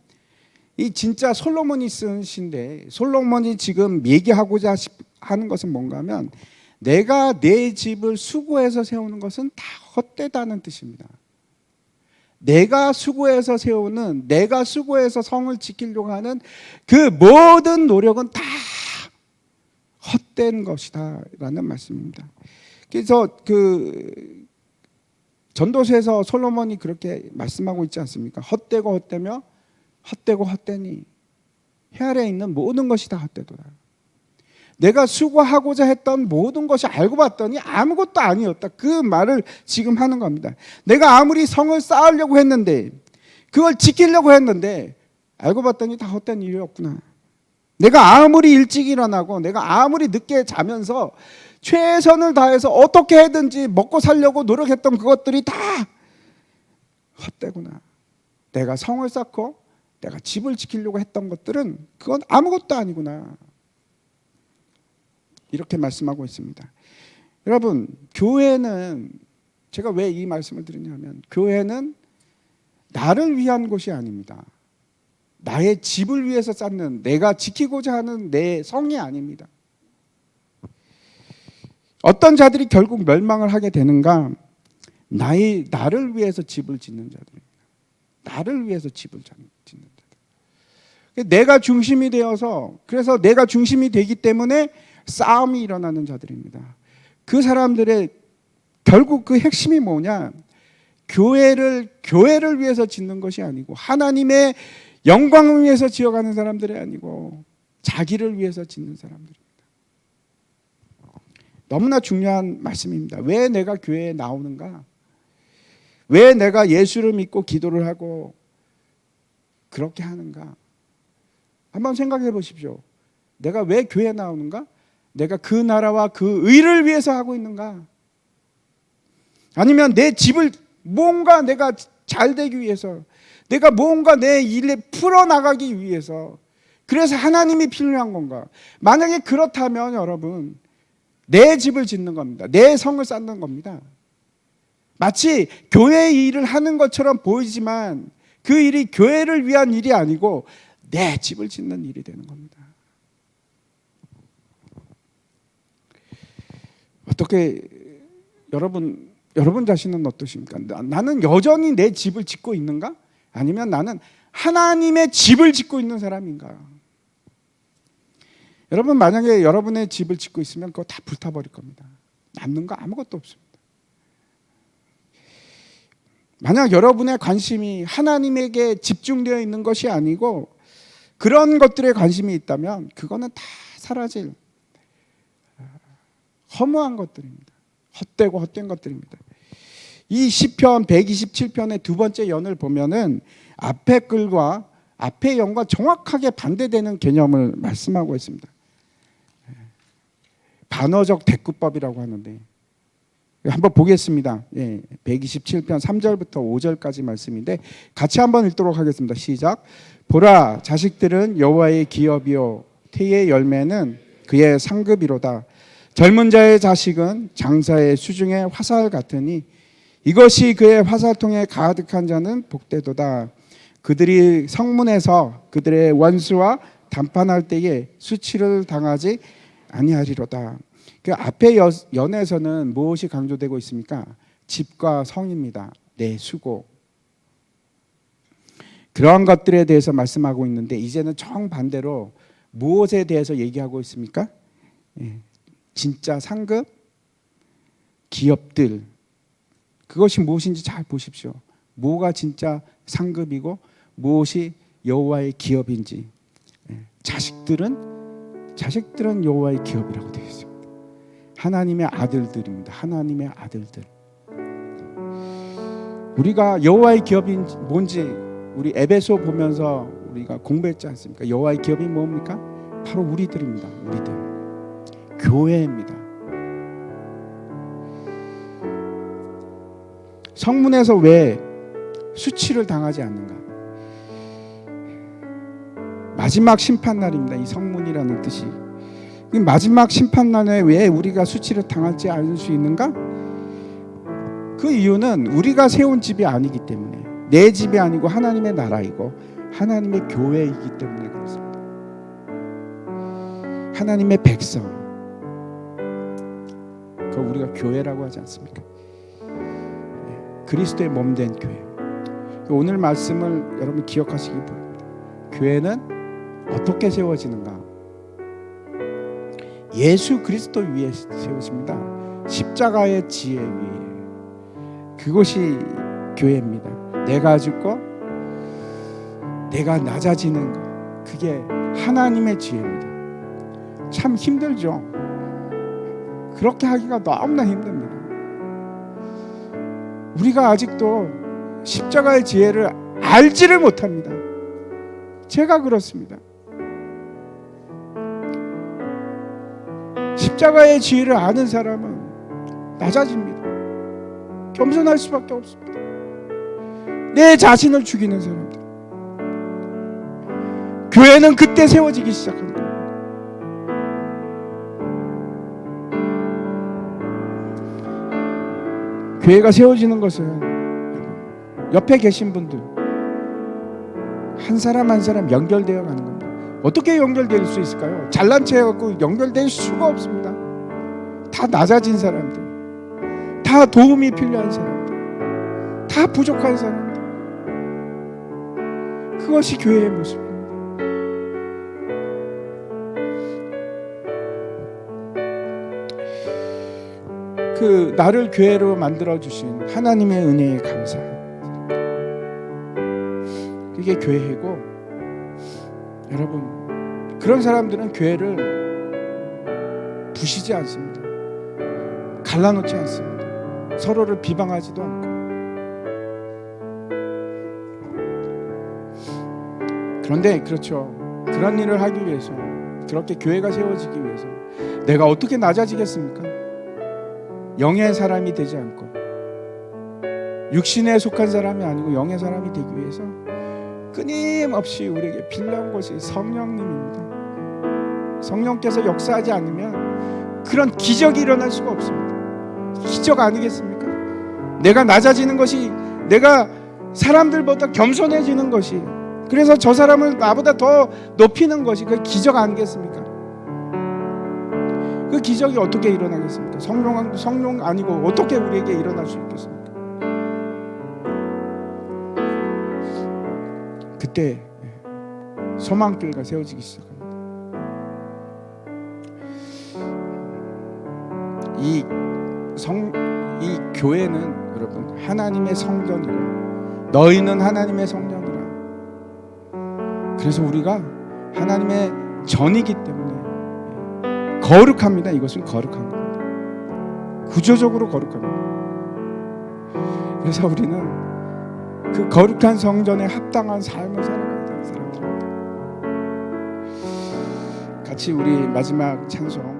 이 진짜 솔로몬이 쓴 시인데, 솔로몬이 지금 얘기하고자 하는 것은 뭔가 하면, 내가 내 집을 수고해서 세우는 것은 다 헛되다는 뜻입니다. 내가 수고해서 세우는, 내가 수고해서 성을 지키려고 하는 그 모든 노력은 다 헛된 것이다 라는 말씀입니다. 그래서 그 전도서에서 솔로몬이 그렇게 말씀하고 있지 않습니까? 헛되고 헛되며 헛되고 헛되니 해 아래에 있는 모든 것이 다 헛되도다. 내가 수고하고자 했던 모든 것이 알고 봤더니 아무것도 아니었다. 그 말을 지금 하는 겁니다. 내가 아무리 성을 쌓으려고 했는데, 그걸 지키려고 했는데 알고 봤더니 다 헛된 일이었구나. 내가 아무리 일찍 일어나고 내가 아무리 늦게 자면서 최선을 다해서 어떻게 해든지 먹고 살려고 노력했던 그것들이 다 헛되구나. 내가 성을 쌓고 내가 집을 지키려고 했던 것들은 그건 아무것도 아니구나. 이렇게 말씀하고 있습니다. 여러분, 교회는, 제가 왜 이 말씀을 드리냐면, 교회는 나를 위한 곳이 아닙니다. 나의 집을 위해서 쌓는, 내가 지키고자 하는 내 성이 아닙니다. 어떤 자들이 결국 멸망을 하게 되는가? 나를 위해서 집을 짓는 자들입니다. 나를 위해서 집을 짓는 자들. 내가 중심이 되어서, 그래서 내가 중심이 되기 때문에 싸움이 일어나는 자들입니다. 그 사람들의 결국 그 핵심이 뭐냐? 교회를 위해서 짓는 것이 아니고, 하나님의 영광을 위해서 지어가는 사람들이 아니고, 자기를 위해서 짓는 사람들입니다. 너무나 중요한 말씀입니다. 왜 내가 교회에 나오는가? 왜 내가 예수를 믿고 기도를 하고 그렇게 하는가? 한번 생각해 보십시오. 내가 왜 교회에 나오는가? 내가 그 나라와 그 의를 위해서 하고 있는가? 아니면 내 집을 뭔가 내가 잘 되기 위해서, 내가 뭔가 내 일에 풀어나가기 위해서, 그래서 하나님이 필요한 건가? 만약에 그렇다면 여러분, 내 집을 짓는 겁니다. 내 성을 쌓는 겁니다. 마치 교회의 일을 하는 것처럼 보이지만 그 일이 교회를 위한 일이 아니고 내 집을 짓는 일이 되는 겁니다. 어떻게 여러분 자신은 어떠십니까? 나는 여전히 내 집을 짓고 있는가? 아니면 나는 하나님의 집을 짓고 있는 사람인가? 여러분, 만약에 여러분의 집을 짓고 있으면 그거 다 불타버릴 겁니다. 남는 거 아무것도 없습니다. 만약 여러분의 관심이 하나님에게 집중되어 있는 것이 아니고 그런 것들에 관심이 있다면 그거는 다 사라질 허무한 것들입니다. 헛되고 헛된 것들입니다. 이 시편 127편의 두 번째 연을 보면은 앞의 글과 앞의 연과 정확하게 반대되는 개념을 말씀하고 있습니다. 반어적 대꾸법이라고 하는데 한번 보겠습니다. 127편 3절부터 5절까지 말씀인데 같이 한번 읽도록 하겠습니다. 시작. 보라, 자식들은 여호와의 기업이요 태의 열매는 그의 상급이로다. 젊은 자의 자식은 장사의 수중의 화살 같으니 이것이 그의 화살통에 가득한 자는 복되도다. 그들이 성문에서 그들의 원수와 담판할 때에 수치를 당하지 아니하리로다. 그 앞에 연에서는 무엇이 강조되고 있습니까? 집과 성입니다. 내 수고. 그러한 것들에 대해서 말씀하고 있는데 이제는 정반대로 무엇에 대해서 얘기하고 있습니까? 진짜 상급 기업들, 그것이 무엇인지 잘 보십시오. 뭐가 진짜 상급이고 무엇이 여호와의 기업인지. 자식들은 여호와의 기업이라고 되어 있습니다. 하나님의 아들들입니다. 하나님의 아들들. 우리가 여호와의 기업이 뭔지 우리 에베소 보면서 우리가 공부했지 않습니까? 여호와의 기업이 뭡니까? 바로 우리들입니다. 우리들. 교회입니다. 성문에서 왜 수치를 당하지 않는가? 마지막 심판날입니다. 이 성문이라는 뜻이. 마지막 심판날에 왜 우리가 수치를 당하지 않을 수 있는가? 그 이유는 우리가 세운 집이 아니기 때문에, 내 집이 아니고 하나님의 나라이고 하나님의 교회이기 때문에 그렇습니다. 하나님의 백성, 그걸 우리가 교회라고 하지 않습니까? 그리스도의 몸된 교회. 오늘 말씀을 여러분 기억하시기 바랍니다. 교회는 어떻게 세워지는가? 예수 그리스도 위에 세워집니다. 십자가의 지혜 위에. 그것이 교회입니다. 내가 죽고 내가 낮아지는 것, 그게 하나님의 지혜입니다. 참 힘들죠. 그렇게 하기가 너무나 힘듭니다. 우리가 아직도 십자가의 지혜를 알지를 못합니다. 제가 그렇습니다. 십자가의 지혜를 아는 사람은 낮아집니다. 겸손할 수밖에 없습니다. 내 자신을 죽이는 사람들. 교회는 그때 세워지기 시작합니다. 교회가 세워지는 것은 옆에 계신 분들 한 사람 한 사람 연결되어 가는 겁니다. 어떻게 연결될 수 있을까요? 잘난 체 해갖고 연결될 수가 없습니다. 다 낮아진 사람들, 다 도움이 필요한 사람들, 다 부족한 사람들. 그것이 교회의 모습입니다. 그 나를 교회로 만들어 주신 하나님의 은혜에 감사합니다. 그게 교회이고, 여러분, 그런 사람들은 교회를 부시지 않습니다. 갈라놓지 않습니다. 서로를 비방하지도 않고. 그런데 그렇죠. 그런 일을 하기 위해서, 그렇게 교회가 세워지기 위해서 내가 어떻게 낮아지겠습니까? 영의 사람이 되지 않고 육신에 속한 사람이 아니고 영의 사람이 되기 위해서 끊임없이 우리에게 필요한 것이 성령님입니다. 성령께서 역사하지 않으면 그런 기적이 일어날 수가 없습니다. 기적 아니겠습니까? 내가 낮아지는 것이, 내가 사람들보다 겸손해지는 것이, 그래서 저 사람을 나보다 더 높이는 것이 그 기적 아니겠습니까? 그 기적이 어떻게 일어나겠습니까? 성령 아니고 어떻게 우리에게 일어날 수 있겠습니까? 그때 소망교회가 세워지기 시작합니다. 이 교회는 여러분 하나님의 성전이고 너희는 하나님의 성전이라. 그래서 우리가 하나님의 전이기 때문에 거룩합니다. 이것은 거룩합니다. 구조적으로 거룩합니다. 그래서 우리는 그 거룩한 성전에 합당한 삶을 살아가야 되는 사람들입니다. 같이 우리 마지막 찬송